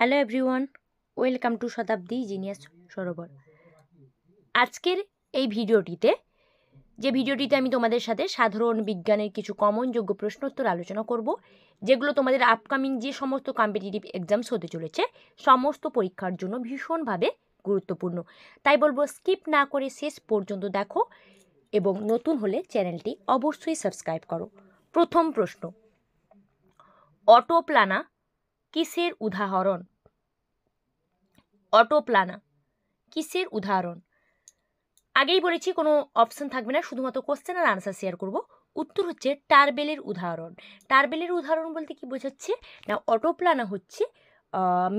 Hello everyone, welcome to Shatabdi genius সরোবর। আজকের এই ভিডিওটিতে আমি তোমাদের সাথে সাধারণ বিজ্ঞানের কিছু কমনযোগ্য প্রশ্নোত্তর আলোচনা করব, যেগুলো তোমাদের আপকামিং যে সমস্ত কম্পিটিটিভ এক্সামস হতে চলেছে সমস্ত পরীক্ষার জন্য ভীষণভাবে গুরুত্বপূর্ণ। তাই বলবো স্কিপ না করে শেষ পর্যন্ত দেখো এবং নতুন হলে চ্যানেলটি অবশ্যই সাবস্ক্রাইব করো। প্রথম প্রশ্ন, অটোপ্লানা কিসের উদাহরণ? অটোপ্লানা কিসের উদাহরণ? আগেই বলেছি কোনো অপশন থাকবে না, শুধুমাত্র কোশ্চেন আর আনসার শেয়ার করব। উত্তর হচ্ছে টারবেলের উদাহরণ। টারবেলের উদাহরণ বলতে কি বোঝাচ্ছে না, অটোপ্লানা হচ্ছে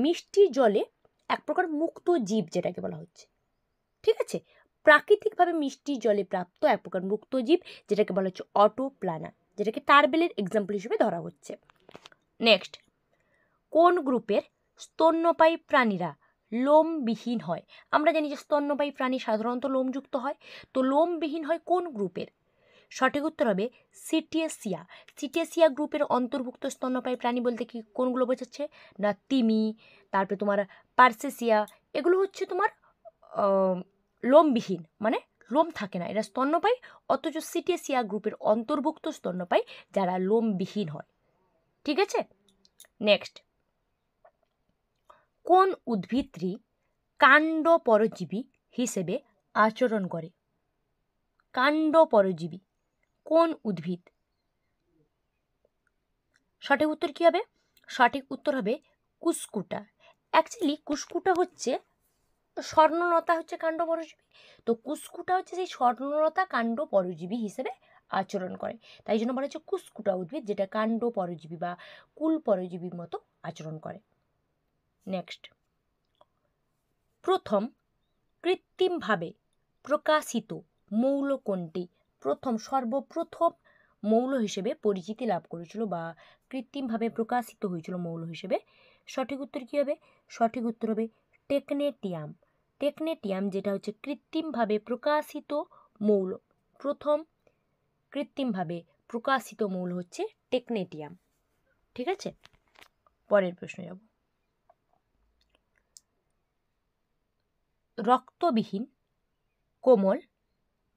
মিষ্টি জলে এক প্রকার মুক্ত জীব, যেটাকে বলা হচ্ছে, ঠিক আছে, প্রাকৃতিকভাবে মিষ্টি জলে প্রাপ্ত এক প্রকার মুক্ত জীব, যেটাকে বলা হচ্ছে অটোপ্লানা, যেটাকে টারবেলের এক্সাম্পল হিসেবে ধরা হচ্ছে। নেক্সট, কোন গ্রুপের স্তন্যপায়ী প্রাণীরা লোমবিহীন হয়? আমরা জানি যে স্তন্যপায়ী প্রাণী সাধারণত লোমযুক্ত হয়, তো লোমবিহীন হয় কোন গ্রুপের? সঠিক উত্তর হবে সিটিয়েসিয়া। সিটিয়েসিয়া গ্রুপের অন্তর্ভুক্ত স্তন্যপায়ী প্রাণী বলতে কি কোনগুলো বোঝাচ্ছে না, তিমি, তারপরে তোমার পার্সেসিয়া, এগুলো হচ্ছে তোমার লোমবিহীন, মানে লোম থাকে না, এরা স্তন্যপায়ী, অথচ সিটিয়েসিয়া গ্রুপের অন্তর্ভুক্ত স্তন্যপায়ী যারা লোমবিহীন হয়। ঠিক আছে। নেক্সট, কোন উদ্ভিদটি কাণ্ড পরজীবী হিসেবে আচরণ করে? কাণ্ড পরজীবী কোন উদ্ভিদ? সঠিক উত্তর কি হবে? সঠিক উত্তর হবে কুসকুটা। অ্যাকচুয়ালি কুসকুটা হচ্ছে স্বর্ণলতা, হচ্ছে কাণ্ড পরজীবী, তো কুসকুটা হচ্ছে সেই স্বর্ণলতা কাণ্ড পরজীবী হিসেবে আচরণ করে, তাই জন্য বলা হচ্ছে কুসকুটা উদ্ভিদ, যেটা কাণ্ড পরজীবী বা কুল পরজীবীর মতো আচরণ করে। নেক্সট, প্রথম কৃত্রিমভাবে প্রকাশিত মৌল কোনটি? সর্বপ্রথম মৌল হিসেবে পরিচিতি লাভ করেছিল বা কৃত্রিমভাবে প্রকাশিত হয়েছিল মৌল হিসেবে, সঠিক উত্তর কী হবে? সঠিক উত্তর হবে টেকনেটিয়াম। টেকনেটিয়াম, যেটা হচ্ছে কৃত্রিমভাবে প্রকাশিত মৌল। প্রথম কৃত্রিমভাবে প্রকাশিত মৌল হচ্ছে টেকনেটিয়াম। ঠিক আছে, পরের প্রশ্ন যাব। রক্তবিহীন কোমল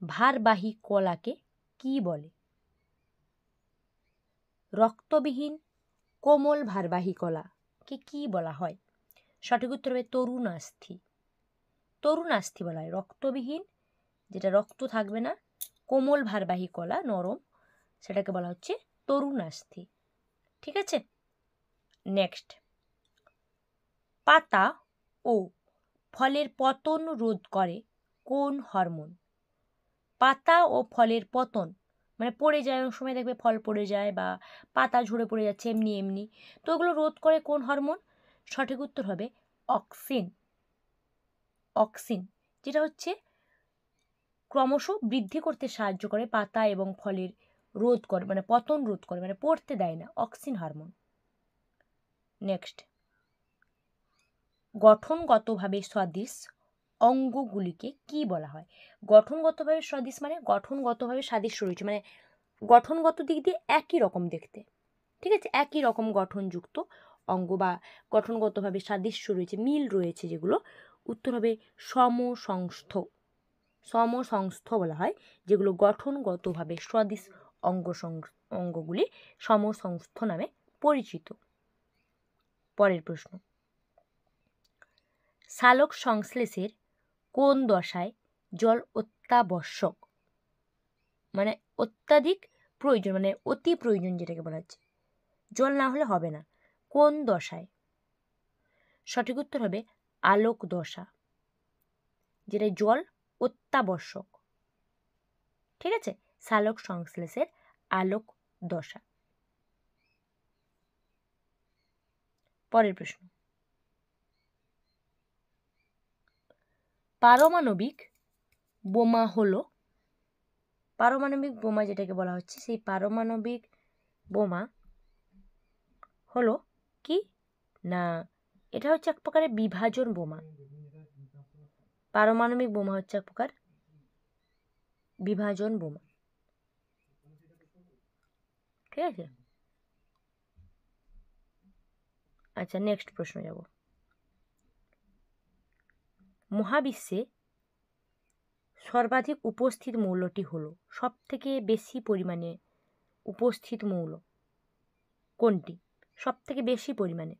ভারবাহী কলাকে কি বলে? রক্তবিহীন কোমল ভারবাহী কলাকে কি বলা হয়? সঠিক উত্তর হবে তরুণাস্থি। তরুণাস্থি বলা হয় রক্তবিহীন, যেটা রক্ত থাকবে না, কোমল ভারবাহী কলা, নরম, সেটাকে বলা হচ্ছে তরুণাস্থি। ঠিক আছে। নেক্সট, পাতা ও ফলের পতন রোধ করে কোন হরমোন? পাতা ও ফলের পতন মানে পড়ে যায়, অনেক সময় দেখবে ফল পড়ে যায় বা পাতা ঝরে পড়ে যাচ্ছে এমনি এমনি, তো ওগুলো রোধ করে কোন হরমোন? সঠিক উত্তর হবে অক্সিন। অক্সিন, যেটা হচ্ছে ক্রমশ বৃদ্ধি করতে সাহায্য করে, পাতা এবং ফলের রোধ করে, মানে পতন রোধ করে, মানে পড়তে দেয় না, অক্সিন হরমোন। নেক্সট, গঠনগতভাবে সদৃশ অঙ্গগুলিকে কি বলা হয়? গঠনগতভাবে সদৃশ মানে গঠনগতভাবে সাদৃশ্য রয়েছে, মানে গঠনগত দিক দিয়ে একই রকম দেখতে, ঠিক আছে, একই রকম গঠনযুক্ত অঙ্গ বা গঠনগতভাবে সাদৃশ্য রয়েছে, মিল রয়েছে, যেগুলো উত্তর হবে সমসংস্থ। সমসংস্থ বলা হয় যেগুলো গঠনগতভাবে সদৃশ অঙ্গগুলি সমসংস্থ নামে পরিচিত। পরের প্রশ্ন, সালোক সংশ্লেষের কোন দশায় জল অত্যাবশ্যক? মানে অত্যাধিক প্রয়োজন, মানে অতি প্রয়োজন, যেটাকে বলা হচ্ছে, জল না হলে হবে না, কোন দশায়? সঠিক উত্তর হবে আলোক দশা, যেটা জল অত্যাবশ্যক। ঠিক আছে, সালোক সংশ্লেষের আলোক দশা। পরের প্রশ্ন, পারমাণবিক বোমা হলো, পারমাণবিক বোমা যেটাকে বলা হচ্ছে, সেই পারমাণবিক বোমা হলো কি না, এটা হচ্ছে এক প্রকারের বিভাজন বোমা। পারমাণবিক বোমা হচ্ছে এক প্রকার বিভাজন বোমা। ঠিক আছে। আচ্ছা, নেক্সট প্রশ্ন যাব। মহাবিশ্বে সর্বাধিক উপস্থিত মৌলটি হলো, সব থেকে বেশি পরিমাণে উপস্থিত মৌল কোনটি? সব থেকে বেশি পরিমাণে,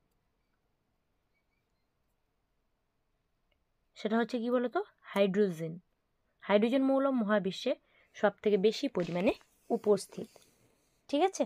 সেটা হচ্ছে কি বলতো? হাইড্রোজেন। হাইড্রোজেন মৌল মহাবিশ্বে সব থেকে বেশি পরিমাণে উপস্থিত। ঠিক আছে।